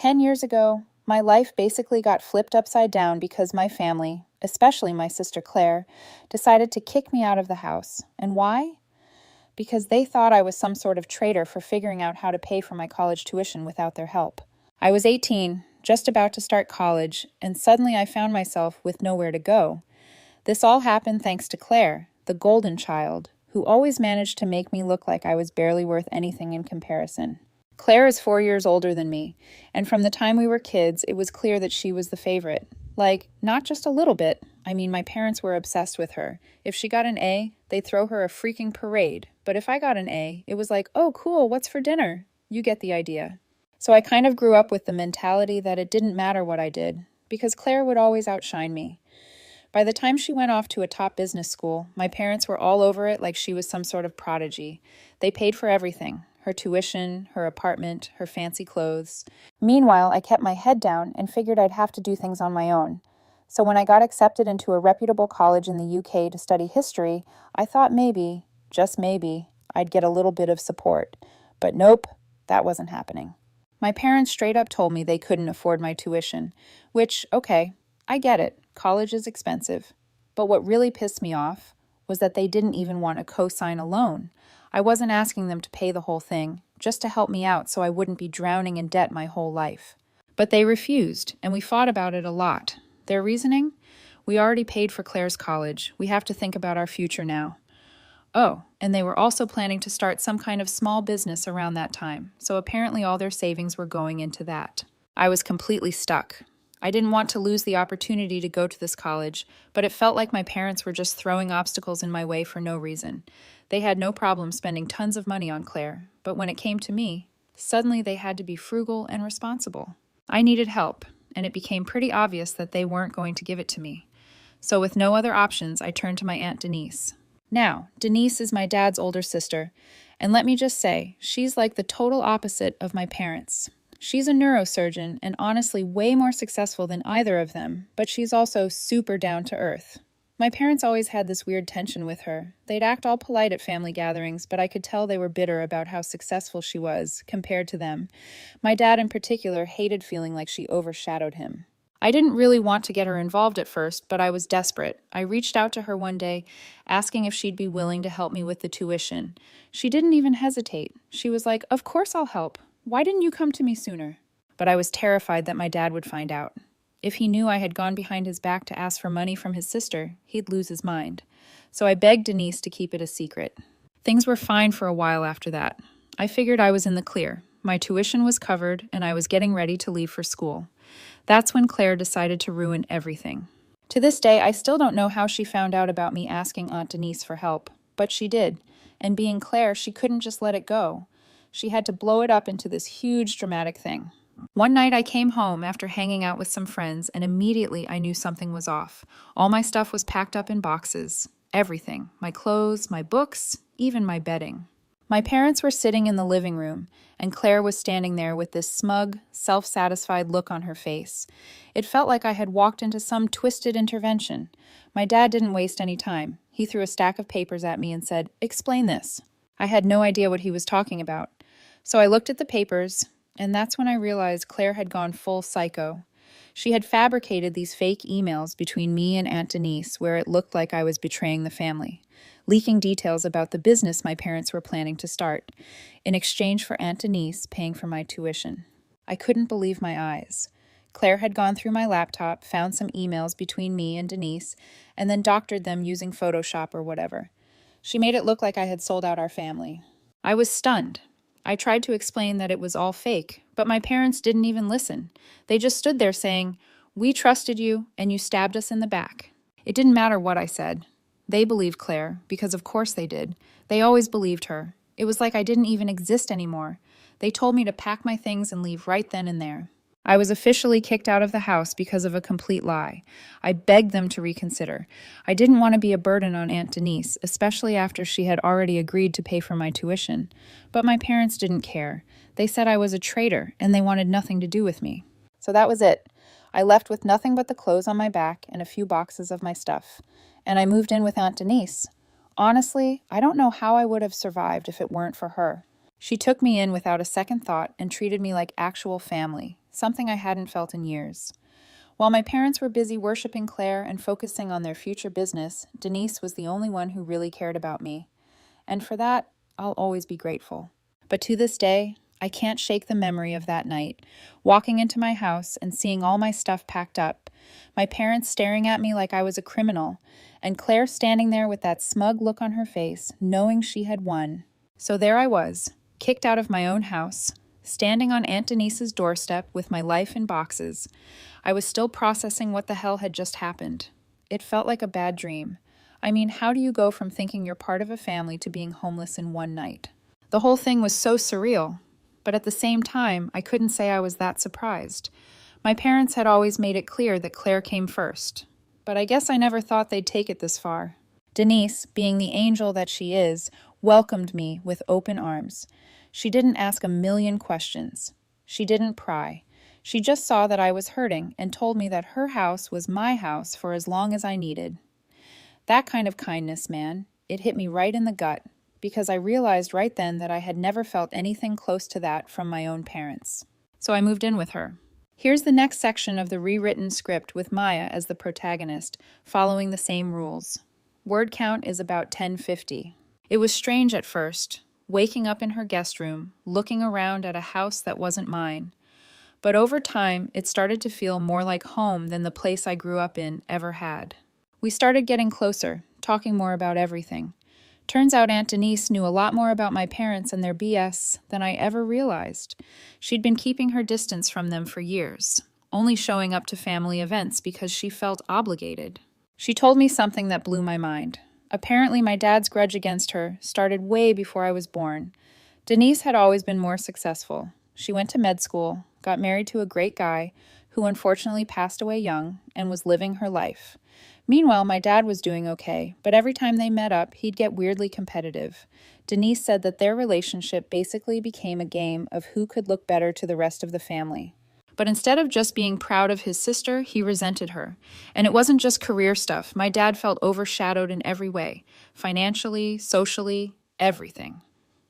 10 years ago, my life basically got flipped upside down because my family, especially my sister Claire, decided to kick me out of the house. And why? Because they thought I was some sort of traitor for figuring out how to pay for my college tuition without their help. I was 18, just about to start college, and suddenly I found myself with nowhere to go. This all happened thanks to Claire, the golden child, who always managed to make me look like I was barely worth anything in comparison. Claire is 4 years older than me, and from the time we were kids, it was clear that she was the favorite. Like, not just a little bit. I mean, my parents were obsessed with her. If she got an A, they'd throw her a freaking parade. But if I got an A, it was like, oh, cool, what's for dinner? You get the idea. So I kind of grew up with the mentality that it didn't matter what I did, because Claire would always outshine me. By the time she went off to a top business school, my parents were all over it like she was some sort of prodigy. They paid for everything. Her tuition, her apartment, her fancy clothes. Meanwhile, I kept my head down and figured I'd have to do things on my own. So when I got accepted into a reputable college in the UK to study history, I thought maybe, just maybe, I'd get a little bit of support. But nope, that wasn't happening. My parents straight up told me they couldn't afford my tuition, which, okay, I get it, college is expensive. But what really pissed me off was that they didn't even want to co-sign a loan. I wasn't asking them to pay the whole thing, just to help me out so I wouldn't be drowning in debt my whole life. But they refused, and we fought about it a lot. Their reasoning? We already paid for Claire's college. We have to think about our future now. Oh, and they were also planning to start some kind of small business around that time, so apparently all their savings were going into that. I was completely stuck. I didn't want to lose the opportunity to go to this college, but it felt like my parents were just throwing obstacles in my way for no reason. They had no problem spending tons of money on Claire, but when it came to me, suddenly they had to be frugal and responsible. I needed help, and it became pretty obvious that they weren't going to give it to me. So with no other options, I turned to my Aunt Denise. Now, Denise is my dad's older sister, and let me just say, she's like the total opposite of my parents. She's a neurosurgeon and honestly way more successful than either of them, but she's also super down to earth. My parents always had this weird tension with her. They'd act all polite at family gatherings, but I could tell they were bitter about how successful she was compared to them. My dad in particular hated feeling like she overshadowed him. I didn't really want to get her involved at first, but I was desperate. I reached out to her one day, asking if she'd be willing to help me with the tuition. She didn't even hesitate. She was like, "Of course I'll help. Why didn't you come to me sooner?" But I was terrified that my dad would find out. If he knew I had gone behind his back to ask for money from his sister, he'd lose his mind. So I begged Denise to keep it a secret. Things were fine for a while after that. I figured I was in the clear. My tuition was covered, and I was getting ready to leave for school. That's when Claire decided to ruin everything. To this day, I still don't know how she found out about me asking Aunt Denise for help, but she did. And being Claire, she couldn't just let it go. She had to blow it up into this huge dramatic thing. One night I came home after hanging out with some friends, and immediately I knew something was off. All my stuff was packed up in boxes. Everything. My clothes, my books, even my bedding. My parents were sitting in the living room, and Claire was standing there with this smug, self-satisfied look on her face. It felt like I had walked into some twisted intervention. My dad didn't waste any time. He threw a stack of papers at me and said, "Explain this." I had no idea what he was talking about. So I looked at the papers, and that's when I realized Claire had gone full psycho. She had fabricated these fake emails between me and Aunt Denise where it looked like I was betraying the family, leaking details about the business my parents were planning to start, in exchange for Aunt Denise paying for my tuition. I couldn't believe my eyes. Claire had gone through my laptop, found some emails between me and Denise, and then doctored them using Photoshop or whatever. She made it look like I had sold out our family. I was stunned. I tried to explain that it was all fake, but my parents didn't even listen. They just stood there saying, "We trusted you, and you stabbed us in the back." It didn't matter what I said. They believed Claire, because of course they did. They always believed her. It was like I didn't even exist anymore. They told me to pack my things and leave right then and there. I was officially kicked out of the house because of a complete lie. I begged them to reconsider. I didn't want to be a burden on Aunt Denise, especially after she had already agreed to pay for my tuition. But my parents didn't care. They said I was a traitor, and they wanted nothing to do with me. So that was it. I left with nothing but the clothes on my back and a few boxes of my stuff. And I moved in with Aunt Denise. Honestly, I don't know how I would have survived if it weren't for her. She took me in without a second thought and treated me like actual family. something I hadn't felt in years. While my parents were busy worshiping Claire and focusing on their future business, Denise was the only one who really cared about me. And for that, I'll always be grateful. But to this day, I can't shake the memory of that night, walking into my house and seeing all my stuff packed up, my parents staring at me like I was a criminal, and Claire standing there with that smug look on her face, knowing she had won. So there I was, kicked out of my own house, standing on Aunt Denise's doorstep with my life in boxes. I was still processing what the hell had just happened. It felt like a bad dream. I mean, how do you go from thinking you're part of a family to being homeless in one night? The whole thing was so surreal, but at the same time, I couldn't say I was that surprised. My parents had always made it clear that Claire came first, but I guess I never thought they'd take it this far. Denise, being the angel that she is, welcomed me with open arms. She didn't ask a million questions. She didn't pry. She just saw that I was hurting and told me that her house was my house for as long as I needed. That kind of kindness, man, it hit me right in the gut, because I realized right then that I had never felt anything close to that from my own parents. So I moved in with her. Here's the next section of the rewritten script with Maya as the protagonist, following the same rules. Word count is about 1050. It was strange at first, waking up in her guest room, looking around at a house that wasn't mine. But over time, it started to feel more like home than the place I grew up in ever had. We started getting closer, talking more about everything. Turns out Aunt Denise knew a lot more about my parents and their BS than I ever realized. She'd been keeping her distance from them for years, only showing up to family events because she felt obligated. She told me something that blew my mind. Apparently, my dad's grudge against her started way before I was born. Denise had always been more successful. She went to med school, got married to a great guy who unfortunately passed away young and was living her life. Meanwhile, my dad was doing okay, but every time they met up, he'd get weirdly competitive. Denise said that their relationship basically became a game of who could look better to the rest of the family. But instead of just being proud of his sister, he resented her. And it wasn't just career stuff. My dad felt overshadowed in every way, financially, socially, everything.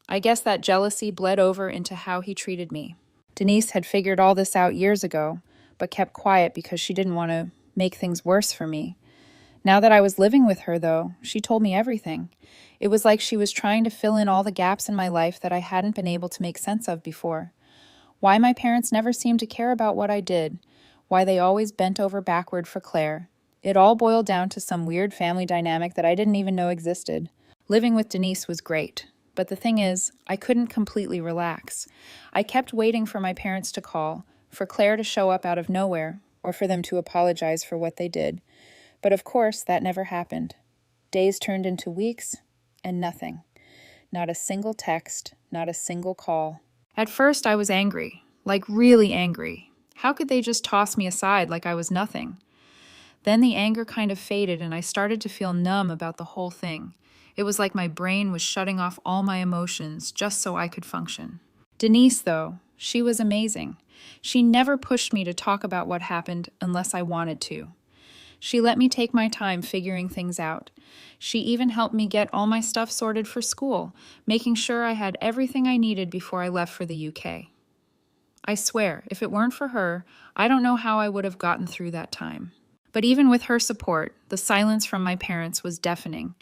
I guess that jealousy bled over into how he treated me. Denise had figured all this out years ago, but kept quiet because she didn't want to make things worse for me. Now that I was living with her, though, she told me everything. It was like she was trying to fill in all the gaps in my life that I hadn't been able to make sense of before. Why my parents never seemed to care about what I did, why they always bent over backward for Claire. It all boiled down to some weird family dynamic that I didn't even know existed. Living with Denise was great, but the thing is, I couldn't completely relax. I kept waiting for my parents to call, for Claire to show up out of nowhere, or for them to apologize for what they did. But of course, that never happened. Days turned into weeks, and nothing. Not a single text, not a single call. At first, I was angry, like really angry. How could they just toss me aside like I was nothing? Then the anger kind of faded, and I started to feel numb about the whole thing. It was like my brain was shutting off all my emotions just so I could function. Denise, though, she was amazing. She never pushed me to talk about what happened unless I wanted to. She let me take my time figuring things out. She even helped me get all my stuff sorted for school, making sure I had everything I needed before I left for the UK. I swear, if it weren't for her, I don't know how I would have gotten through that time. But even with her support, the silence from my parents was deafening.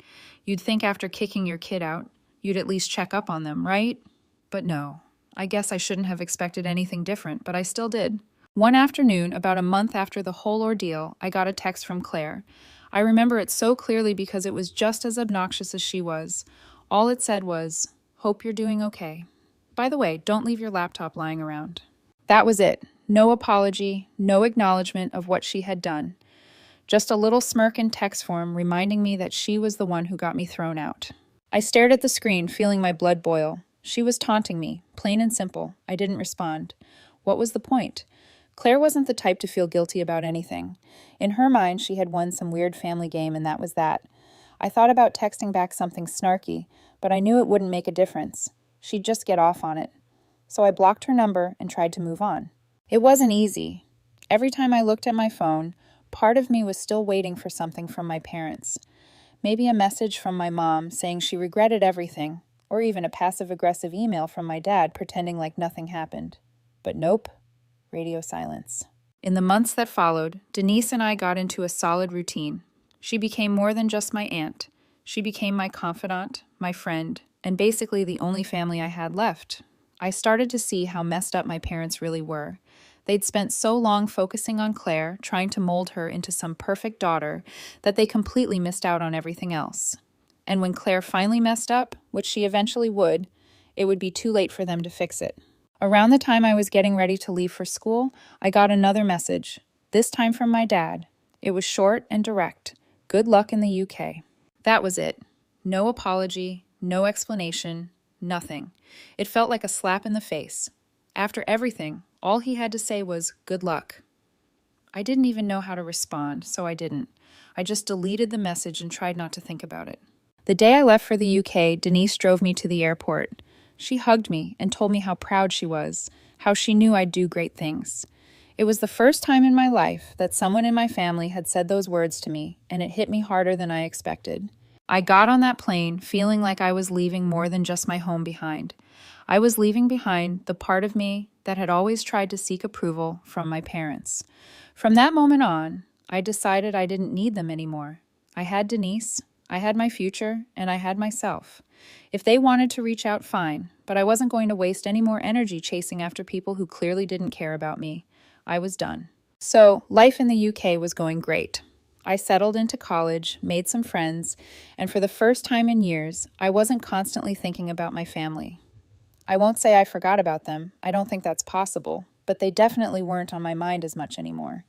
You'd think after kicking your kid out, you'd at least check up on them, right? But no, I guess I shouldn't have expected anything different, but I still did. One afternoon, about a month after the whole ordeal, I got a text from Claire. I remember it so clearly because it was just as obnoxious as she was. All it said was, "Hope you're doing okay. By the way, don't leave your laptop lying around." That was it. No apology, no acknowledgement of what she had done. Just a little smirk in text form reminding me that she was the one who got me thrown out. I stared at the screen, feeling my blood boil. She was taunting me, plain and simple. I didn't respond. What was the point? Claire wasn't the type to feel guilty about anything. In her mind, she had won some weird family game, and that was that. I thought about texting back something snarky, but I knew it wouldn't make a difference. She'd just get off on it. So I blocked her number and tried to move on. It wasn't easy. Every time I looked at my phone, part of me was still waiting for something from my parents. Maybe a message from my mom saying she regretted everything, or even a passive-aggressive email from my dad pretending like nothing happened. But nope. Radio silence. In the months that followed, Denise and I got into a solid routine. She became more than just my aunt. She became my confidant, my friend, and basically the only family I had left. I started to see how messed up my parents really were. They'd spent so long focusing on Claire, trying to mold her into some perfect daughter, that they completely missed out on everything else. And when Claire finally messed up, which she eventually would, it would be too late for them to fix it. Around the time I was getting ready to leave for school, I got another message, this time from my dad. It was short and direct. Good luck in the UK. That was it. No apology, no explanation, nothing. It felt like a slap in the face. After everything, all he had to say was, good luck. I didn't even know how to respond, so I didn't. I just deleted the message and tried not to think about it. The day I left for the UK, Denise drove me to the airport. She hugged me and told me how proud she was, how she knew I'd do great things. It was the first time in my life that someone in my family had said those words to me, and it hit me harder than I expected. I got on that plane feeling like I was leaving more than just my home behind. I was leaving behind the part of me that had always tried to seek approval from my parents. From that moment on, I decided I didn't need them anymore. I had Denise, I had my future, and I had myself. If they wanted to reach out, fine, but I wasn't going to waste any more energy chasing after people who clearly didn't care about me. I was done. So, life in the UK was going great. I settled into college, made some friends, and for the first time in years, I wasn't constantly thinking about my family. I won't say I forgot about them, I don't think that's possible, but they definitely weren't on my mind as much anymore.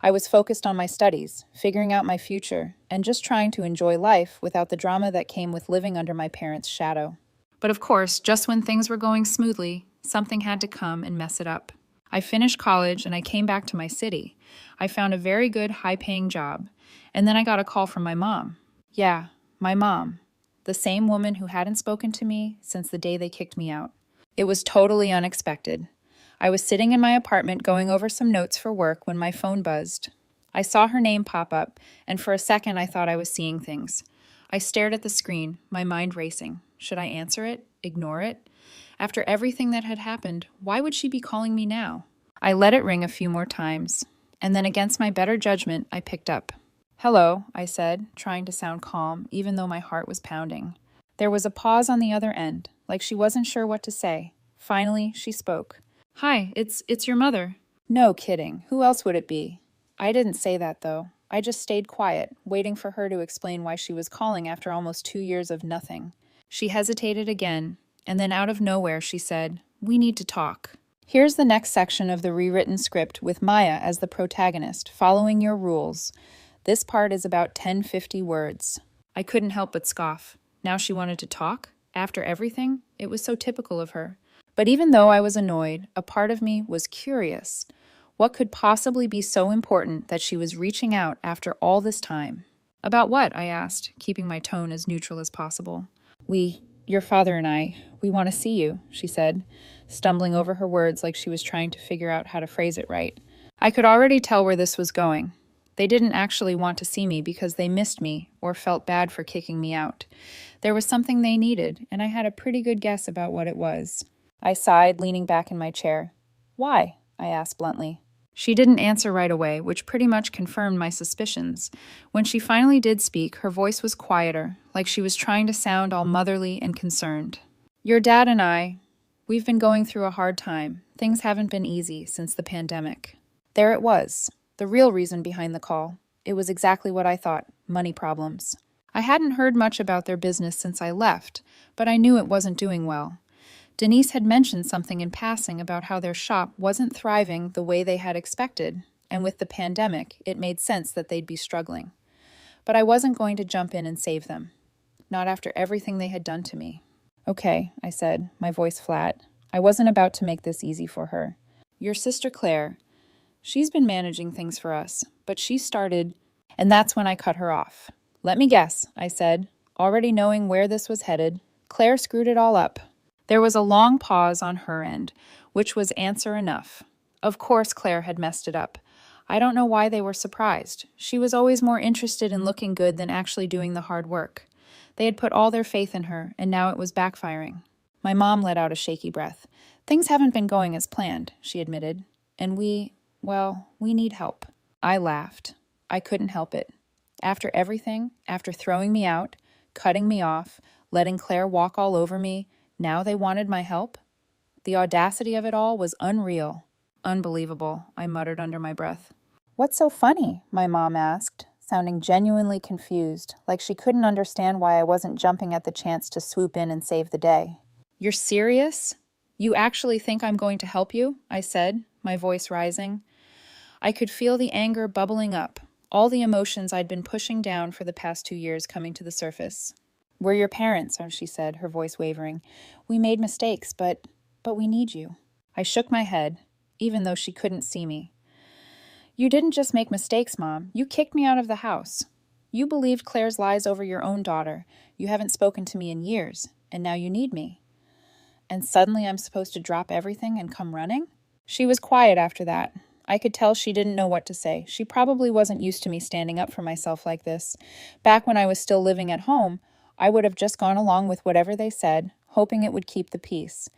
I was focused on my studies, figuring out my future, and just trying to enjoy life without the drama that came with living under my parents' shadow. But of course, just when things were going smoothly, something had to come and mess it up. I finished college and I came back to my city. I found a very good, high-paying job, and then I got a call from my mom. Yeah, my mom. The same woman who hadn't spoken to me since the day they kicked me out. It was totally unexpected. I was sitting in my apartment going over some notes for work when my phone buzzed. I saw her name pop up, and for a second I thought I was seeing things. I stared at the screen, my mind racing. Should I answer it? Ignore it? After everything that had happened, why would she be calling me now? I let it ring a few more times, and then against my better judgment, I picked up. Hello, I said, trying to sound calm, even though my heart was pounding. There was a pause on the other end, like she wasn't sure what to say. Finally, she spoke. Hi, it's your mother. No kidding. Who else would it be? I didn't say that, though. I just stayed quiet, waiting for her to explain why she was calling after almost 2 years of nothing. She hesitated again, and then out of nowhere she said, "We need to talk." Here's the next section of the rewritten script with Maya as the protagonist, following your rules. This part is about 10-50 words. I couldn't help but scoff. Now she wanted to talk? After everything? It was so typical of her. But even though I was annoyed, a part of me was curious. What could possibly be so important that she was reaching out after all this time? About what? I asked, keeping my tone as neutral as possible. Your father and I, we want to see you, she said, stumbling over her words like she was trying to figure out how to phrase it right. I could already tell where this was going. They didn't actually want to see me because they missed me or felt bad for kicking me out. There was something they needed, and I had a pretty good guess about what it was. I sighed, leaning back in my chair. Why? I asked bluntly. She didn't answer right away, which pretty much confirmed my suspicions. When she finally did speak, her voice was quieter, like she was trying to sound all motherly and concerned. Your dad and I, we've been going through a hard time. Things haven't been easy since the pandemic. There it was, the real reason behind the call. It was exactly what I thought, money problems. I hadn't heard much about their business since I left, but I knew it wasn't doing well. Denise had mentioned something in passing about how their shop wasn't thriving the way they had expected, and with the pandemic, it made sense that they'd be struggling. But I wasn't going to jump in and save them. Not after everything they had done to me. Okay, I said, my voice flat. I wasn't about to make this easy for her. Your sister Claire, she's been managing things for us, but she started, and that's when I cut her off. Let me guess, I said, already knowing where this was headed. Claire screwed it all up. There was a long pause on her end, which was answer enough. Of course Claire had messed it up. I don't know why they were surprised. She was always more interested in looking good than actually doing the hard work. They had put all their faith in her, and now it was backfiring. My mom let out a shaky breath. Things haven't been going as planned, she admitted. and we need help." I laughed. I couldn't help it. After everything, after throwing me out, cutting me off, letting Claire walk all over me, now they wanted my help? The audacity of it all was unreal. "Unbelievable," I muttered under my breath. "What's so funny?" my mom asked, sounding genuinely confused, like she couldn't understand why I wasn't jumping at the chance to swoop in and save the day. "You're serious? You actually think I'm going to help you?" I said, my voice rising. I could feel the anger bubbling up, all the emotions I'd been pushing down for the past 2 years coming to the surface. "We're your parents," she said, her voice wavering. "We made mistakes, but we need you." I shook my head, even though she couldn't see me. "You didn't just make mistakes, Mom. You kicked me out of the house. You believed Claire's lies over your own daughter. You haven't spoken to me in years, and now you need me. And suddenly I'm supposed to drop everything and come running?" She was quiet after that. I could tell she didn't know what to say. She probably wasn't used to me standing up for myself like this. Back when I was still living at home, I would have just gone along with whatever they said, hoping it would keep the peace.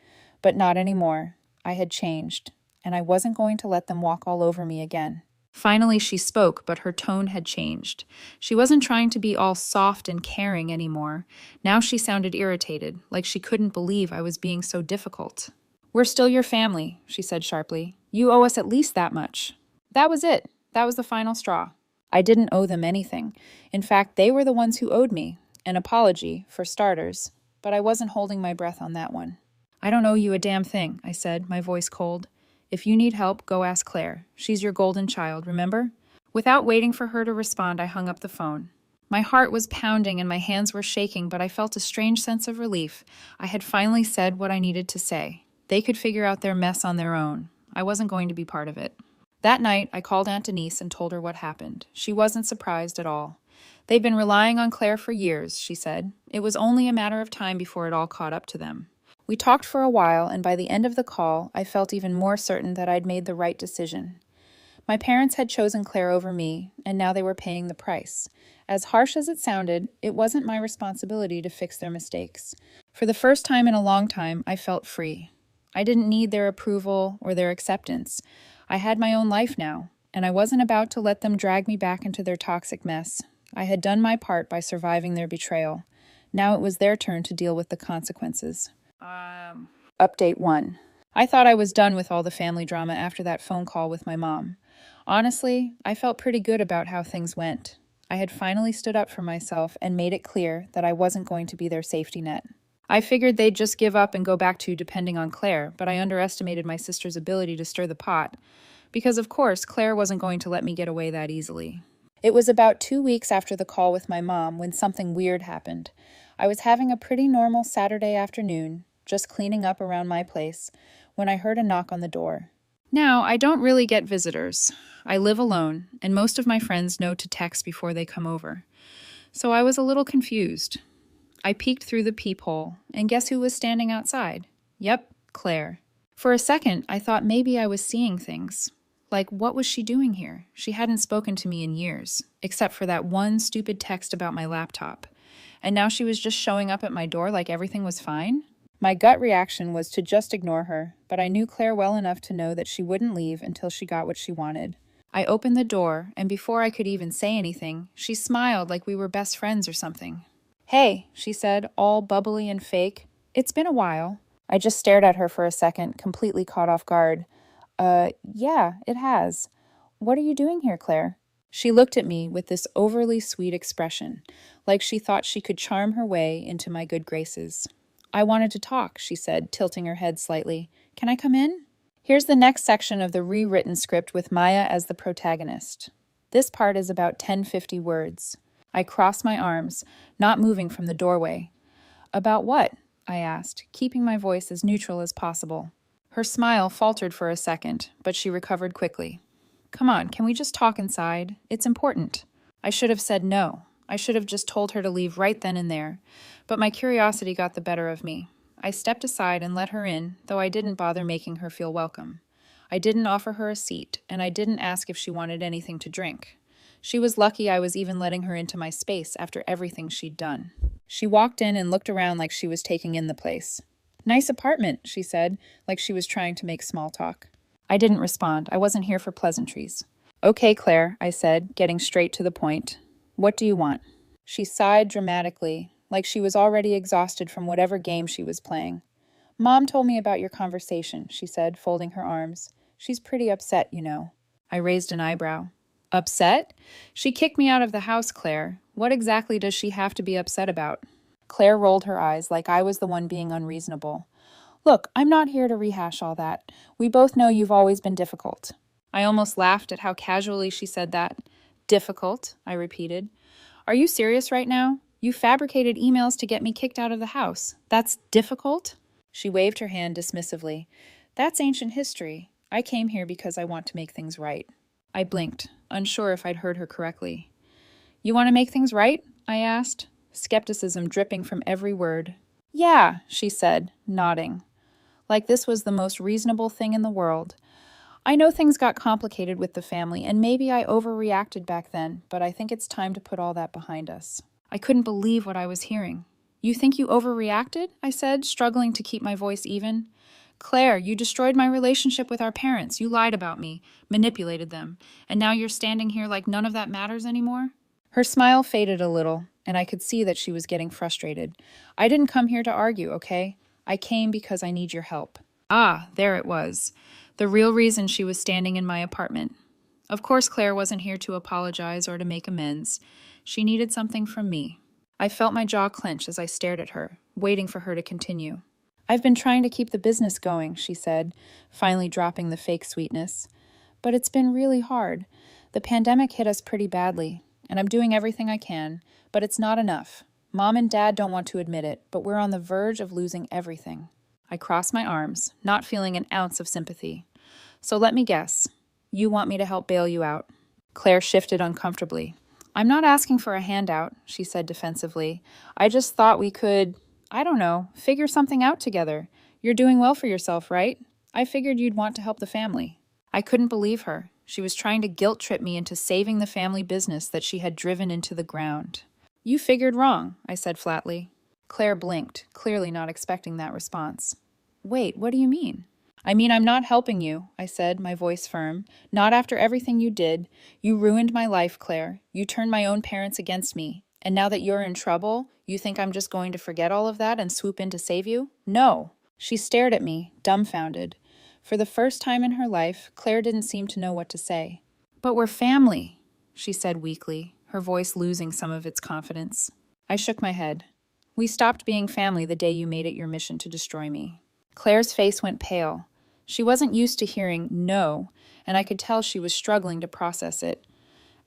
But not anymore. I had changed, and I wasn't going to let them walk all over me again. Finally, she spoke, but her tone had changed. She wasn't trying to be all soft and caring anymore. Now she sounded irritated, like she couldn't believe I was being so difficult. "We're still your family," she said sharply. "You owe us at least that much." That was it. That was the final straw. I didn't owe them anything. In fact, they were the ones who owed me. An apology, for starters. But I wasn't holding my breath on that one. "I don't owe you a damn thing," I said, my voice cold. "If you need help, go ask Claire. She's your golden child, remember?" Without waiting for her to respond, I hung up the phone. My heart was pounding and my hands were shaking, but I felt a strange sense of relief. I had finally said what I needed to say. They could figure out their mess on their own. I wasn't going to be part of it. That night, I called Aunt Denise and told her what happened. She wasn't surprised at all. "They've been relying on Claire for years," she said. "It was only a matter of time before it all caught up to them." We talked for a while, and by the end of the call, I felt even more certain that I'd made the right decision. My parents had chosen Claire over me, and now they were paying the price. As harsh as it sounded, it wasn't my responsibility to fix their mistakes. For the first time in a long time, I felt free. I didn't need their approval or their acceptance. I had my own life now, and I wasn't about to let them drag me back into their toxic mess. I had done my part by surviving their betrayal. Now it was their turn to deal with the consequences. Update 1. I thought I was done with all the family drama after that phone call with my mom. Honestly, I felt pretty good about how things went. I had finally stood up for myself and made it clear that I wasn't going to be their safety net. I figured they'd just give up and go back to depending on Claire, but I underestimated my sister's ability to stir the pot. Because, of course, Claire wasn't going to let me get away that easily. It was about 2 weeks after the call with my mom when something weird happened. I was having a pretty normal Saturday afternoon, just cleaning up around my place, when I heard a knock on the door. Now, I don't really get visitors. I live alone, and most of my friends know to text before they come over. So I was a little confused. I peeked through the peephole, and guess who was standing outside? Yep, Claire. For a second, I thought maybe I was seeing things. Like, what was she doing here? She hadn't spoken to me in years, except for that one stupid text about my laptop. And now she was just showing up at my door like everything was fine? My gut reaction was to just ignore her, but I knew Claire well enough to know that she wouldn't leave until she got what she wanted. I opened the door, and before I could even say anything, she smiled like we were best friends or something. "Hey," she said, all bubbly and fake. "It's been a while." I just stared at her for a second, completely caught off guard. Yeah, it has. What are you doing here, Claire?" She looked at me with this overly sweet expression, like she thought she could charm her way into my good graces. "I wanted to talk," she said, tilting her head slightly. "Can I come in?" Here's the next section of the rewritten script with Maya as the protagonist. This part is about 1050 words. I crossed my arms, not moving from the doorway. "About what?" I asked, keeping my voice as neutral as possible. Her smile faltered for a second, but she recovered quickly. "Come on, can we just talk inside? It's important." I should have said no. I should have just told her to leave right then and there. But my curiosity got the better of me. I stepped aside and let her in, though I didn't bother making her feel welcome. I didn't offer her a seat, and I didn't ask if she wanted anything to drink. She was lucky I was even letting her into my space after everything she'd done. She walked in and looked around like she was taking in the place. "Nice apartment," she said, like she was trying to make small talk. I didn't respond. I wasn't here for pleasantries. Okay, Claire, I said, getting straight to the point. What do you want? She sighed dramatically, like she was already exhausted from whatever game she was playing. Mom told me about your conversation, she said, folding her arms. She's pretty upset, you know. I raised an eyebrow. Upset? She kicked me out of the house, Claire. What exactly does she have to be upset about? Claire rolled her eyes like I was the one being unreasonable. Look, I'm not here to rehash all that. We both know you've always been difficult. I almost laughed at how casually she said that. Difficult, I repeated. Are you serious right now? You fabricated emails to get me kicked out of the house. That's difficult? She waved her hand dismissively. That's ancient history. I came here because I want to make things right. I blinked, unsure if I'd heard her correctly. You want to make things right? I asked, skepticism dripping from every word. Yeah, she said, nodding, like this was the most reasonable thing in the world. I know things got complicated with the family, and maybe I overreacted back then, but I think it's time to put all that behind us. I couldn't believe what I was hearing. You think you overreacted? I said, struggling to keep my voice even. Claire, you destroyed my relationship with our parents. You lied about me, manipulated them, and now you're standing here like none of that matters anymore? Her smile faded a little, and I could see that she was getting frustrated. I didn't come here to argue, okay? I came because I need your help. Ah, there it was. The real reason she was standing in my apartment. Of course, Claire wasn't here to apologize or to make amends. She needed something from me. I felt my jaw clench as I stared at her, waiting for her to continue. I've been trying to keep the business going, she said, finally dropping the fake sweetness. But it's been really hard. The pandemic hit us pretty badly, and I'm doing everything I can, but it's not enough. Mom and Dad don't want to admit it, but we're on the verge of losing everything. I crossed my arms, not feeling an ounce of sympathy. So let me guess. You want me to help bail you out? Claire shifted uncomfortably. I'm not asking for a handout, she said defensively. I just thought we could, I don't know, figure something out together. You're doing well for yourself, right? I figured you'd want to help the family. I couldn't believe her. She was trying to guilt-trip me into saving the family business that she had driven into the ground. You figured wrong, I said flatly. Claire blinked, clearly not expecting that response. Wait, what do you mean? I mean, I'm not helping you, I said, my voice firm. Not after everything you did. You ruined my life, Claire. You turned my own parents against me. And now that you're in trouble, you think I'm just going to forget all of that and swoop in to save you? No. She stared at me, dumbfounded. For the first time in her life, Claire didn't seem to know what to say. But we're family, she said weakly, her voice losing some of its confidence. I shook my head. We stopped being family the day you made it your mission to destroy me. Claire's face went pale. She wasn't used to hearing no, and I could tell she was struggling to process it.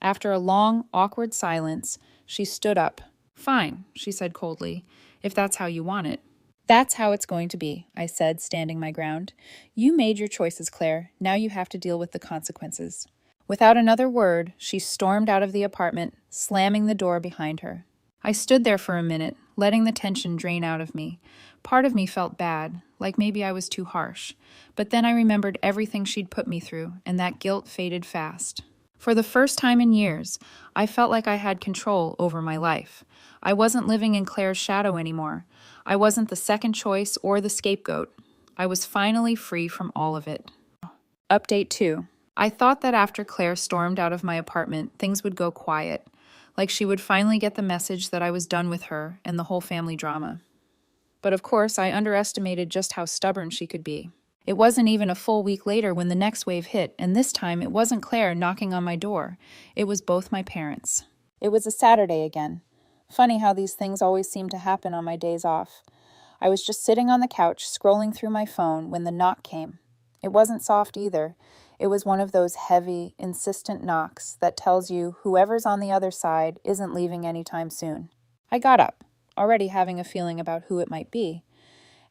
After a long, awkward silence, she stood up. Fine, she said coldly, if that's how you want it. That's how it's going to be, I said, standing my ground. You made your choices, Claire. Now you have to deal with the consequences. Without another word, she stormed out of the apartment, slamming the door behind her. I stood there for a minute, letting the tension drain out of me. Part of me felt bad, like maybe I was too harsh. But then I remembered everything she'd put me through, and that guilt faded fast. For the first time in years, I felt like I had control over my life. I wasn't living in Claire's shadow anymore. I wasn't the second choice or the scapegoat. I was finally free from all of it. Update 2. I thought that after Claire stormed out of my apartment, things would go quiet, like she would finally get the message that I was done with her and the whole family drama. But of course, I underestimated just how stubborn she could be. It wasn't even a full week later when the next wave hit, and this time it wasn't Claire knocking on my door. It was both my parents. It was a Saturday again. Funny how these things always seem to happen on my days off. I was just sitting on the couch, scrolling through my phone, when the knock came. It wasn't soft either. It was one of those heavy, insistent knocks that tells you whoever's on the other side isn't leaving anytime soon. I got up, already having a feeling about who it might be.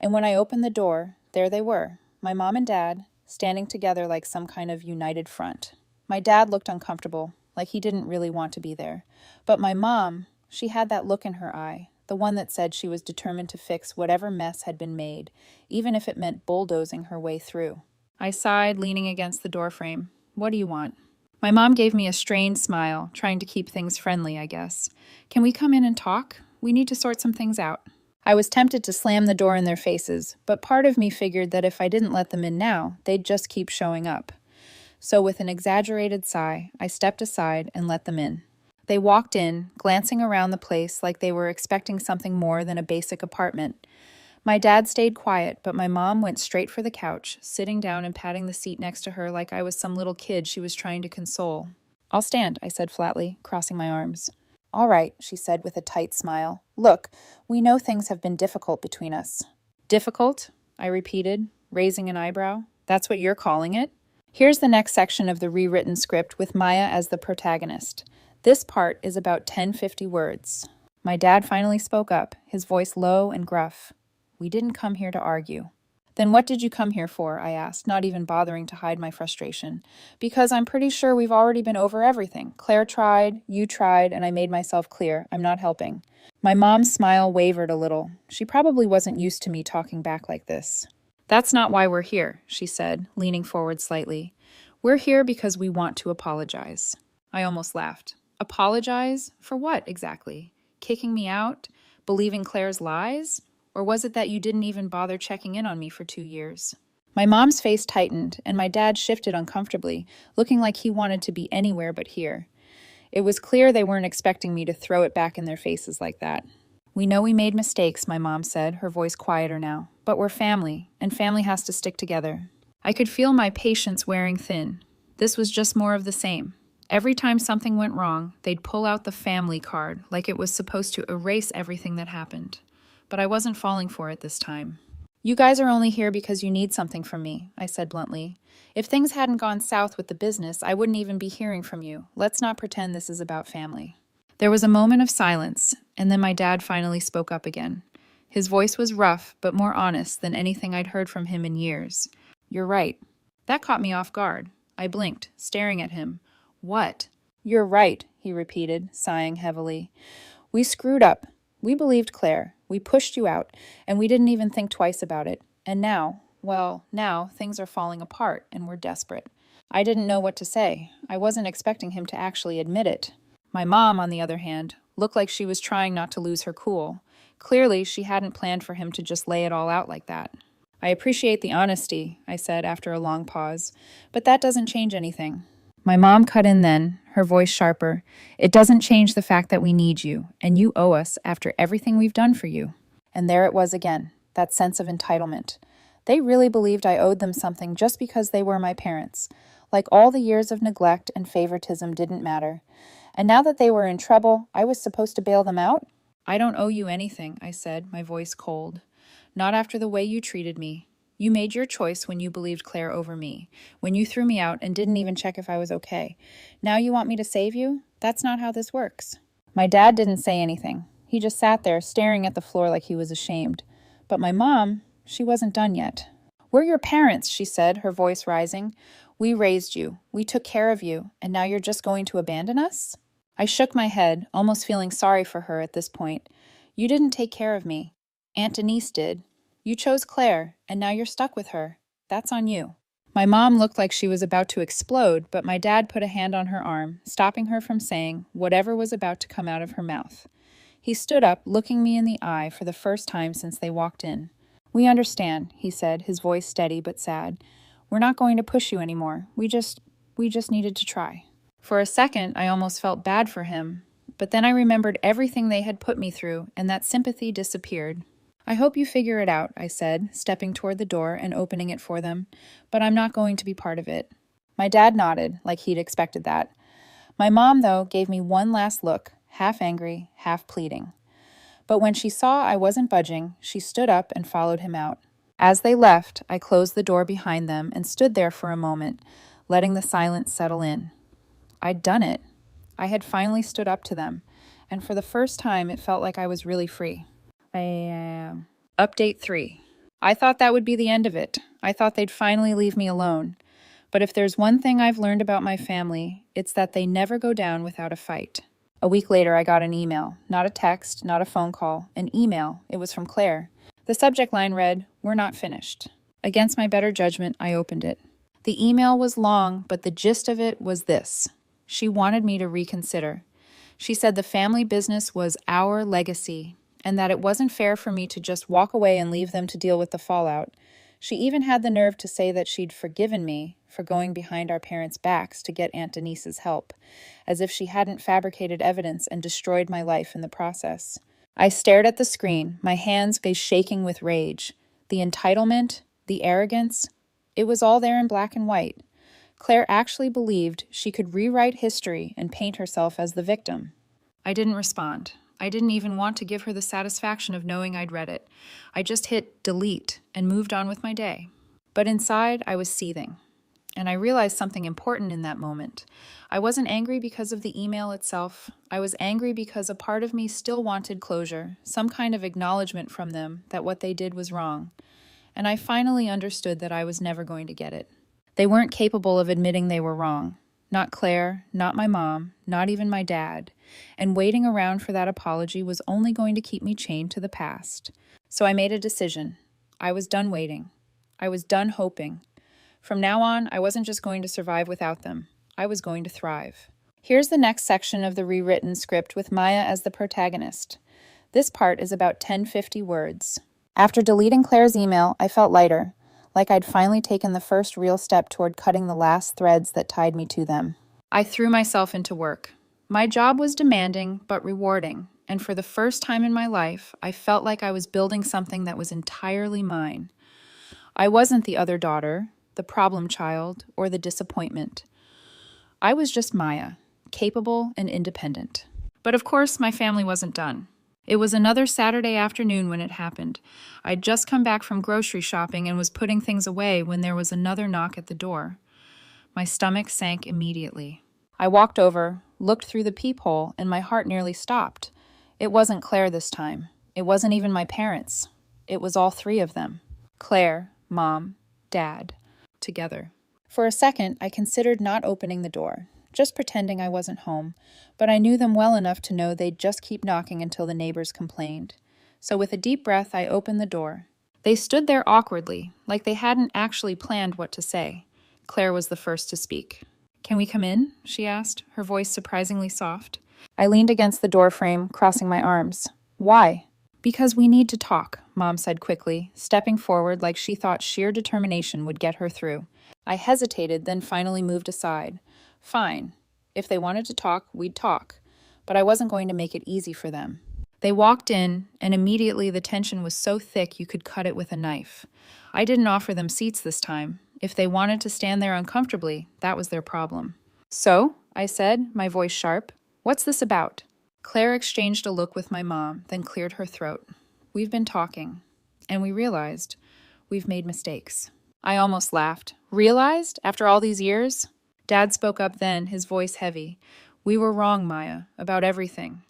And when I opened the door, there they were, my mom and dad, standing together like some kind of united front. My dad looked uncomfortable, like he didn't really want to be there. But my mom, she had that look in her eye, the one that said she was determined to fix whatever mess had been made, even if it meant bulldozing her way through. I sighed, leaning against the doorframe. What do you want? My mom gave me a strained smile, trying to keep things friendly, I guess. Can we come in and talk? We need to sort some things out. I was tempted to slam the door in their faces, but part of me figured that if I didn't let them in now, they'd just keep showing up. So with an exaggerated sigh, I stepped aside and let them in. They walked in, glancing around the place like they were expecting something more than a basic apartment. My dad stayed quiet, but my mom went straight for the couch, sitting down and patting the seat next to her like I was some little kid she was trying to console. "I'll stand," I said flatly, crossing my arms. "All right," she said with a tight smile. "Look, we know things have been difficult between us." "Difficult?" I repeated, raising an eyebrow. "That's what you're calling it?" Here's the next section of the rewritten script with Maya as the protagonist. This part is about 1050 words. My dad finally spoke up, his voice low and gruff. "We didn't come here to argue." "Then what did you come here for?" I asked, not even bothering to hide my frustration. "Because I'm pretty sure we've already been over everything. Claire tried, you tried, and I made myself clear. I'm not helping." My mom's smile wavered a little. She probably wasn't used to me talking back like this. "That's not why we're here," she said, leaning forward slightly. "We're here because we want to apologize." I almost laughed. Apologize? For what, exactly? Kicking me out? Believing Claire's lies? Or was it that you didn't even bother checking in on me for 2 years? My mom's face tightened, and my dad shifted uncomfortably, looking like he wanted to be anywhere but here. It was clear they weren't expecting me to throw it back in their faces like that. "We know we made mistakes," my mom said, her voice quieter now. "But we're family, and family has to stick together." I could feel my patience wearing thin. This was just more of the same. Every time something went wrong, they'd pull out the family card, like it was supposed to erase everything that happened. But I wasn't falling for it this time. "You guys are only here because you need something from me," I said bluntly. "If things hadn't gone south with the business, I wouldn't even be hearing from you. Let's not pretend this is about family." There was a moment of silence, and then my dad finally spoke up again. His voice was rough, but more honest than anything I'd heard from him in years. "You're right." That caught me off guard. I blinked, staring at him. "What?" "You're right," he repeated, sighing heavily. "We screwed up. We believed Claire. We pushed you out, and we didn't even think twice about it. And now, well, now things are falling apart, and we're desperate." I didn't know what to say. I wasn't expecting him to actually admit it. My mom, on the other hand, looked like she was trying not to lose her cool. Clearly, she hadn't planned for him to just lay it all out like that. "I appreciate the honesty," I said after a long pause, "but that doesn't change anything." My mom cut in then, her voice sharper. "It doesn't change the fact that we need you, and you owe us after everything we've done for you." And there it was again, that sense of entitlement. They really believed I owed them something just because they were my parents. Like all the years of neglect and favoritism didn't matter. And now that they were in trouble, I was supposed to bail them out? "I don't owe you anything," I said, my voice cold. "Not after the way you treated me. You made your choice when you believed Claire over me, when you threw me out and didn't even check if I was okay. Now you want me to save you? That's not how this works." My dad didn't say anything. He just sat there, staring at the floor like he was ashamed. But my mom, she wasn't done yet. "We're your parents," she said, her voice rising. "We raised you. We took care of you. And now you're just going to abandon us?" I shook my head, almost feeling sorry for her at this point. "You didn't take care of me. Aunt Denise did. You chose Claire, and now you're stuck with her. That's on you." My mom looked like she was about to explode, but my dad put a hand on her arm, stopping her from saying whatever was about to come out of her mouth. He stood up, looking me in the eye for the first time since they walked in. "We understand," he said, his voice steady but sad. "We're not going to push you anymore. We just needed to try." For a second, I almost felt bad for him, but then I remembered everything they had put me through, and that sympathy disappeared. "I hope you figure it out," I said, stepping toward the door and opening it for them, "but I'm not going to be part of it." My dad nodded, like he'd expected that. My mom, though, gave me one last look, half angry, half pleading. But when she saw I wasn't budging, she stood up and followed him out. As they left, I closed the door behind them and stood there for a moment, letting the silence settle in. I'd done it. I had finally stood up to them, and for the first time it felt like I was really free. Update 3. I thought that would be the end of it. I thought they'd finally leave me alone. But if there's one thing I've learned about my family, it's that they never go down without a fight. A week later, I got an email. Not a text, not a phone call. An email. It was from Claire. The subject line read, "We're not finished." Against my better judgment, I opened it. The email was long, but the gist of it was this. She wanted me to reconsider. She said the family business was our legacy, and that it wasn't fair for me to just walk away and leave them to deal with the fallout. She even had the nerve to say that she'd forgiven me for going behind our parents' backs to get Aunt Denise's help, as if she hadn't fabricated evidence and destroyed my life in the process. I stared at the screen, my hands shaking with rage. The entitlement, the arrogance, it was all there in black and white. Claire actually believed she could rewrite history and paint herself as the victim. I didn't respond. I didn't even want to give her the satisfaction of knowing I'd read it. I just hit delete and moved on with my day. But inside, I was seething. And I realized something important in that moment. I wasn't angry because of the email itself. I was angry because a part of me still wanted closure, some kind of acknowledgement from them that what they did was wrong. And I finally understood that I was never going to get it. They weren't capable of admitting they were wrong. Not Claire, not my mom, not even my dad. And waiting around for that apology was only going to keep me chained to the past. So I made a decision. I was done waiting. I was done hoping. From now on, I wasn't just going to survive without them. I was going to thrive. Here's the next section of the rewritten script with Maya as the protagonist. This part is about 1050 words. After deleting Claire's email, I felt lighter, like I'd finally taken the first real step toward cutting the last threads that tied me to them. I threw myself into work. My job was demanding but rewarding, and for the first time in my life, I felt like I was building something that was entirely mine. I wasn't the other daughter, the problem child, or the disappointment. I was just Maya, capable and independent. But of course, my family wasn't done. It was another Saturday afternoon when it happened. I'd just come back from grocery shopping and was putting things away when there was another knock at the door. My stomach sank immediately. I walked over, looked through the peephole, and my heart nearly stopped. It wasn't Claire this time. It wasn't even my parents. It was all three of them. Claire, Mom, Dad, together. For a second, I considered not opening the door, just pretending I wasn't home, but I knew them well enough to know they'd just keep knocking until the neighbors complained. So with a deep breath, I opened the door. They stood there awkwardly, like they hadn't actually planned what to say. Claire was the first to speak. "Can we come in?" she asked, her voice surprisingly soft. I leaned against the door frame, crossing my arms. "Why?" "Because we need to talk," Mom said quickly, stepping forward like she thought sheer determination would get her through. I hesitated, then finally moved aside. Fine. If they wanted to talk, we'd talk. But I wasn't going to make it easy for them. They walked in, and immediately the tension was so thick you could cut it with a knife. I didn't offer them seats this time. If they wanted to stand there uncomfortably, that was their problem. "So," I said, my voice sharp, "what's this about?" Claire exchanged a look with my mom, then cleared her throat. "We've been talking, and we realized we've made mistakes." I almost laughed. "Realized? After all these years?" Dad spoke up then, his voice heavy. "We were wrong, Maya, about everything.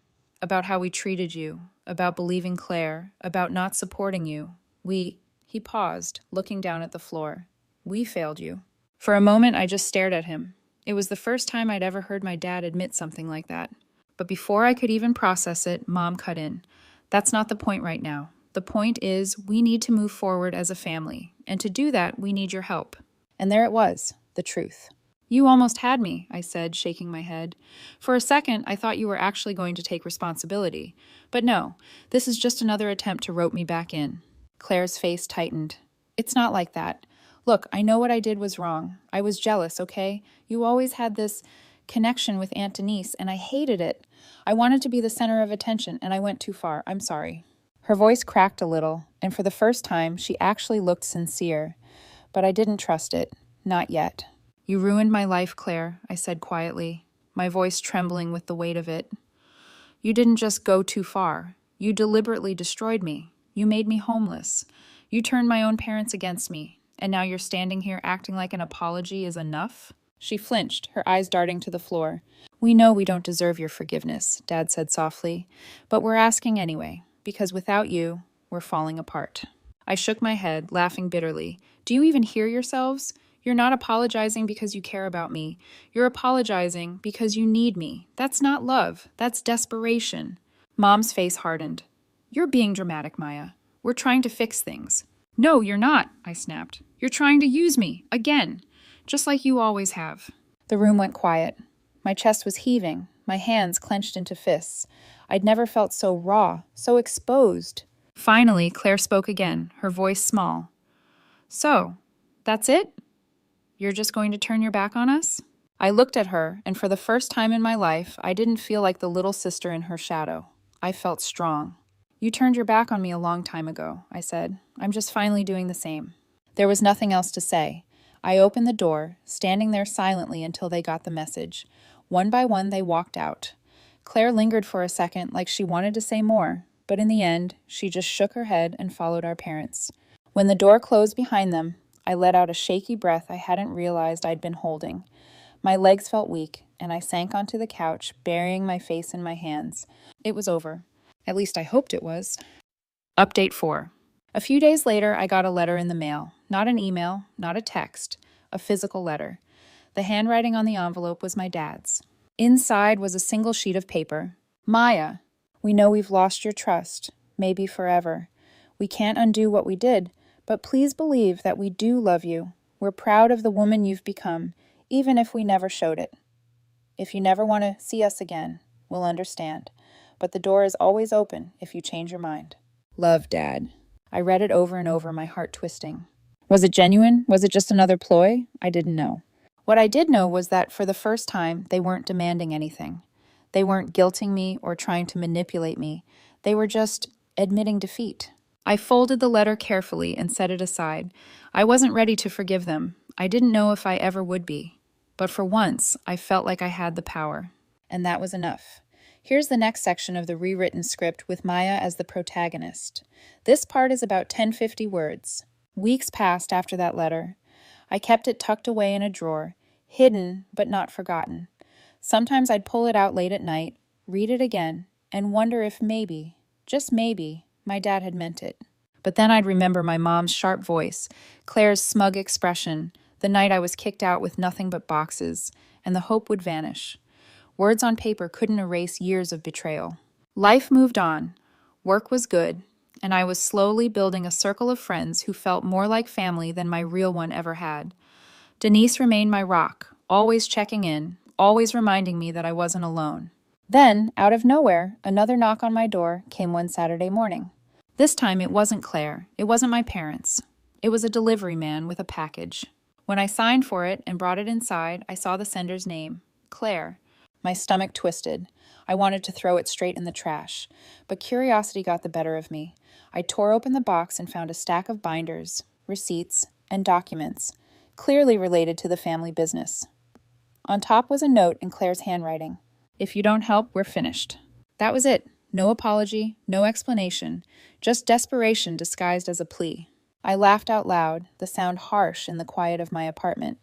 About how we treated you, about believing Claire, about not supporting you. He paused, looking down at the floor. "We failed you." For a moment, I just stared at him. It was the first time I'd ever heard my dad admit something like that. But before I could even process it, Mom cut in. "That's not the point right now. The point is, we need to move forward as a family, and to do that, we need your help." And there it was, the truth. "You almost had me," I said, shaking my head. "For a second, I thought you were actually going to take responsibility. But no, this is just another attempt to rope me back in." Claire's face tightened. "It's not like that. Look, I know what I did was wrong. I was jealous, okay? You always had this connection with Aunt Denise, and I hated it. I wanted to be the center of attention, and I went too far. I'm sorry." Her voice cracked a little, and for the first time, she actually looked sincere. But I didn't trust it. Not yet. "You ruined my life, Claire," I said quietly, my voice trembling with the weight of it. "You didn't just go too far. You deliberately destroyed me. You made me homeless. You turned my own parents against me. And now you're standing here acting like an apology is enough?" She flinched, her eyes darting to the floor. "We know we don't deserve your forgiveness," Dad said softly, "but we're asking anyway, because without you, we're falling apart." I shook my head, laughing bitterly. "Do you even hear yourselves? You're not apologizing because you care about me. You're apologizing because you need me. That's not love. That's desperation." Mom's face hardened. "You're being dramatic, Maya. We're trying to fix things." "No, you're not," I snapped. "You're trying to use me, again, just like you always have." The room went quiet. My chest was heaving, my hands clenched into fists. I'd never felt so raw, so exposed. Finally, Claire spoke again, her voice small. So, that's it? You're just going to turn your back on us? I looked at her, and for the first time in my life, I didn't feel like the little sister in her shadow. I felt strong. You turned your back on me a long time ago, I said. I'm just finally doing the same. There was nothing else to say. I opened the door, standing there silently until they got the message. One by one, they walked out. Claire lingered for a second like she wanted to say more, but in the end, she just shook her head and followed our parents. When the door closed behind them, I let out a shaky breath I hadn't realized I'd been holding. My legs felt weak, and I sank onto the couch, burying my face in my hands. It was over. At least I hoped it was. Update 4. A few days later, I got a letter in the mail. Not an email, not a text, a physical letter. The handwriting on the envelope was my dad's. Inside was a single sheet of paper. Maya, we know we've lost your trust, maybe forever. We can't undo what we did, but please believe that we do love you. We're proud of the woman you've become, even if we never showed it. If you never want to see us again, we'll understand. But the door is always open if you change your mind. Love, Dad. I read it over and over, my heart twisting. Was it genuine? Was it just another ploy? I didn't know. What I did know was that for the first time, they weren't demanding anything. They weren't guilting me or trying to manipulate me. They were just admitting defeat. I folded the letter carefully and set it aside. I wasn't ready to forgive them. I didn't know if I ever would be. But for once, I felt like I had the power. And that was enough. Here's the next section of the rewritten script with Maya as the protagonist. This part is about 1050 words. Weeks passed after that letter. I kept it tucked away in a drawer, hidden but not forgotten. Sometimes I'd pull it out late at night, read it again, and wonder if maybe, just maybe, my dad had meant it. But then I'd remember my mom's sharp voice, Claire's smug expression, the night I was kicked out with nothing but boxes, and the hope would vanish. Words on paper couldn't erase years of betrayal. Life moved on. Work was good, and I was slowly building a circle of friends who felt more like family than my real one ever had. Denise remained my rock, always checking in, always reminding me that I wasn't alone. Then, out of nowhere, another knock on my door came one Saturday morning. This time it wasn't Claire. It wasn't my parents. It was a delivery man with a package. When I signed for it and brought it inside, I saw the sender's name, Claire. My stomach twisted. I wanted to throw it straight in the trash, but curiosity got the better of me. I tore open the box and found a stack of binders, receipts, and documents, clearly related to the family business. On top was a note in Claire's handwriting. If you don't help, we're finished. That was it. No apology, no explanation, just desperation disguised as a plea. I laughed out loud, the sound harsh in the quiet of my apartment.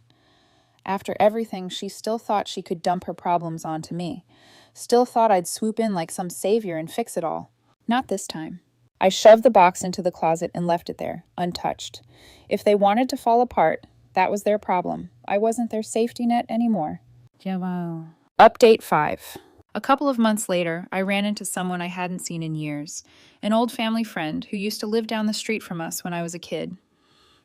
After everything, she still thought she could dump her problems onto me. Still thought I'd swoop in like some savior and fix it all. Not this time. I shoved the box into the closet and left it there, untouched. If they wanted to fall apart, that was their problem. I wasn't their safety net anymore. Update 5. A couple of months later, I ran into someone I hadn't seen in years, an old family friend who used to live down the street from us when I was a kid.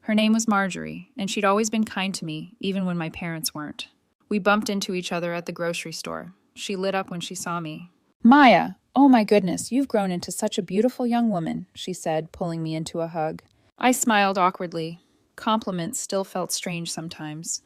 Her name was Marjorie, and she'd always been kind to me, even when my parents weren't. We bumped into each other at the grocery store. She lit up when she saw me. Maya, oh my goodness, you've grown into such a beautiful young woman, she said, pulling me into a hug. I smiled awkwardly. Compliments still felt strange sometimes.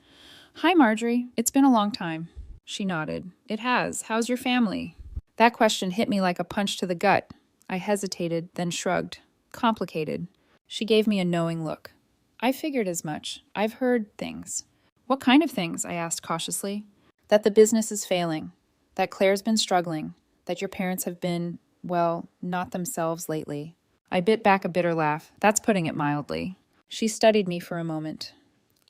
Hi, Marjorie. It's been a long time. She nodded. It has. How's your family? That question hit me like a punch to the gut. I hesitated, then shrugged. Complicated. She gave me a knowing look. I figured as much. I've heard things. What kind of things? I asked cautiously. That the business is failing. That Claire's been struggling. That your parents have been, well, not themselves lately. I bit back a bitter laugh. That's putting it mildly. She studied me for a moment.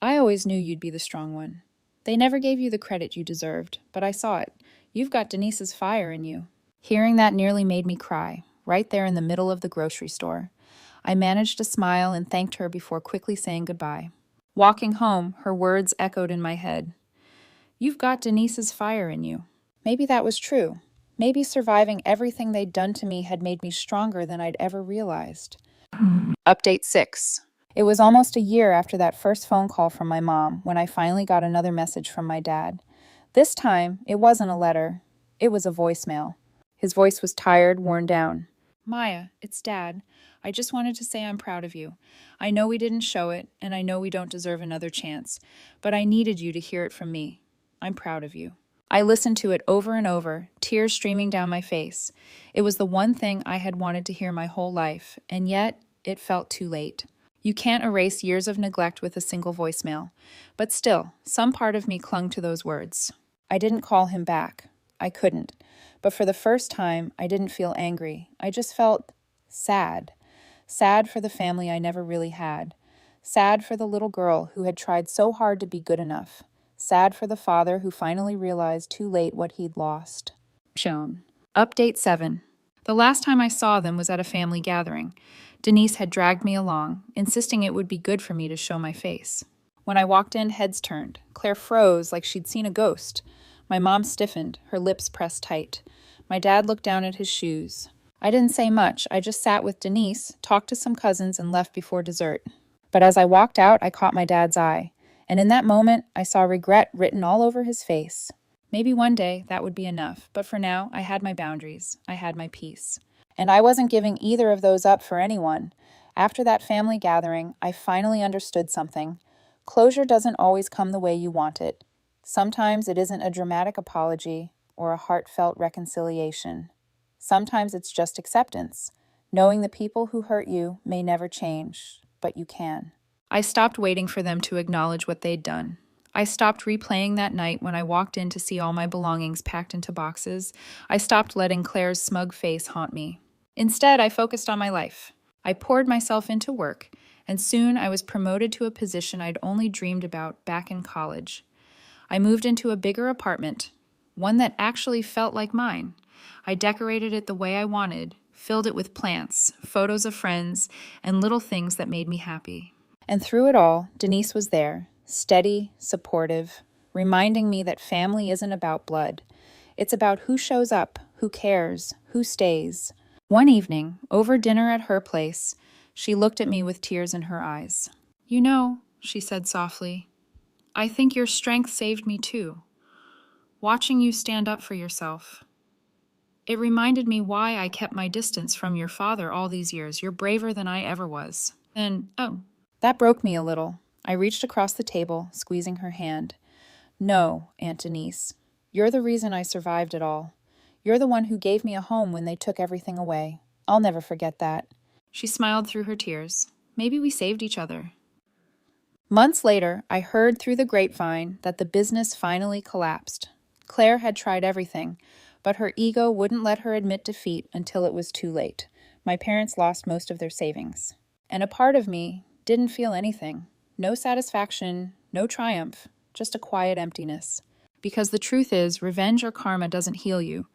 I always knew you'd be the strong one. They never gave you the credit you deserved, but I saw it. You've got Denise's fire in you. Hearing that nearly made me cry, right there in the middle of the grocery store. I managed to smile and thanked her before quickly saying goodbye. Walking home, her words echoed in my head. You've got Denise's fire in you. Maybe that was true. Maybe surviving everything they'd done to me had made me stronger than I'd ever realized. Update 6. It was almost a year after that first phone call from my mom when I finally got another message from my dad. This time, it wasn't a letter. It was a voicemail. His voice was tired, worn down. Maya, it's Dad. I just wanted to say I'm proud of you. I know we didn't show it, and I know we don't deserve another chance, but I needed you to hear it from me. I'm proud of you. I listened to it over and over, tears streaming down my face. It was the one thing I had wanted to hear my whole life, and yet it felt too late. You can't erase years of neglect with a single voicemail, but still, some part of me clung to those words. I didn't call him back. I couldn't. But for the first time, I didn't feel angry. I just felt sad. Sad for the family I never really had. Sad for the little girl who had tried so hard to be good enough. Sad for the father who finally realized too late what he'd lost. Shown. Update 7. The last time I saw them was at a family gathering. Denise had dragged me along, insisting it would be good for me to show my face. When I walked in, heads turned. Claire froze like she'd seen a ghost. My mom stiffened, her lips pressed tight. My dad looked down at his shoes. I didn't say much. I just sat with Denise, talked to some cousins, and left before dessert. But as I walked out, I caught my dad's eye. And in that moment, I saw regret written all over his face. Maybe one day that would be enough, but for now, I had my boundaries. I had my peace. And I wasn't giving either of those up for anyone. After that family gathering, I finally understood something. Closure doesn't always come the way you want it. Sometimes it isn't a dramatic apology or a heartfelt reconciliation. Sometimes it's just acceptance, knowing the people who hurt you may never change, but you can. I stopped waiting for them to acknowledge what they'd done. I stopped replaying that night when I walked in to see all my belongings packed into boxes. I stopped letting Claire's smug face haunt me. Instead, I focused on my life. I poured myself into work, and soon I was promoted to a position I'd only dreamed about back in college. I moved into a bigger apartment, one that actually felt like mine. I decorated it the way I wanted, filled it with plants, photos of friends, and little things that made me happy. And through it all, Denise was there, steady, supportive, reminding me that family isn't about blood. It's about who shows up, who cares, who stays. One evening, over dinner at her place, she looked at me with tears in her eyes. "You know," she said softly, "I think your strength saved me too. Watching you stand up for yourself. It reminded me why I kept my distance from your father all these years. You're braver than I ever was." That broke me a little. I reached across the table, squeezing her hand. "No, Aunt Denise. You're the reason I survived it all. You're the one who gave me a home when they took everything away. I'll never forget that." She smiled through her tears. Maybe we saved each other. Months later, I heard through the grapevine that the business finally collapsed. Claire had tried everything, but her ego wouldn't let her admit defeat until it was too late. My parents lost most of their savings. And a part of me didn't feel anything. No satisfaction, no triumph, just a quiet emptiness. Because the truth is, revenge or karma doesn't heal you.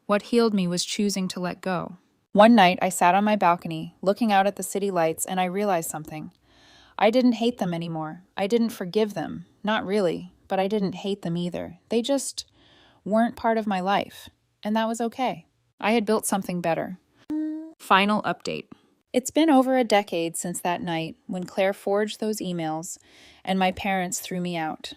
What healed me was choosing to let go. One night, I sat on my balcony, looking out at the city lights, and I realized something. I didn't hate them anymore. I didn't forgive them. Not really, but I didn't hate them either. They just weren't part of my life, and that was okay. I had built something better. Final update. It's been over a decade since that night when Claire forged those emails and my parents threw me out.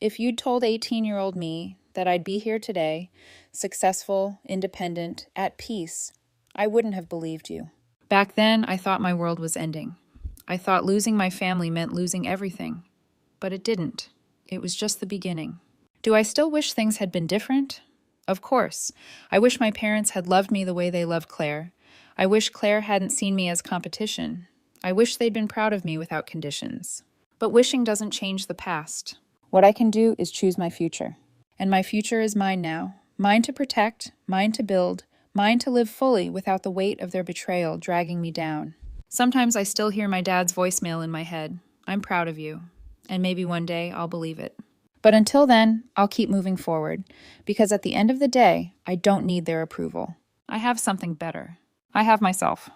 If you'd told 18-year-old me that I'd be here today, successful, independent, at peace, I wouldn't have believed you. Back then, I thought my world was ending. I thought losing my family meant losing everything. But it didn't. It was just the beginning. Do I still wish things had been different? Of course. I wish my parents had loved me the way they loved Claire. I wish Claire hadn't seen me as competition. I wish they'd been proud of me without conditions. But wishing doesn't change the past. What I can do is choose my future. And my future is mine now. Mine to protect, mine to build, mine to live fully without the weight of their betrayal dragging me down. Sometimes I still hear my dad's voicemail in my head. "I'm proud of you." And maybe one day I'll believe it. But until then, I'll keep moving forward. Because at the end of the day, I don't need their approval. I have something better. I have myself.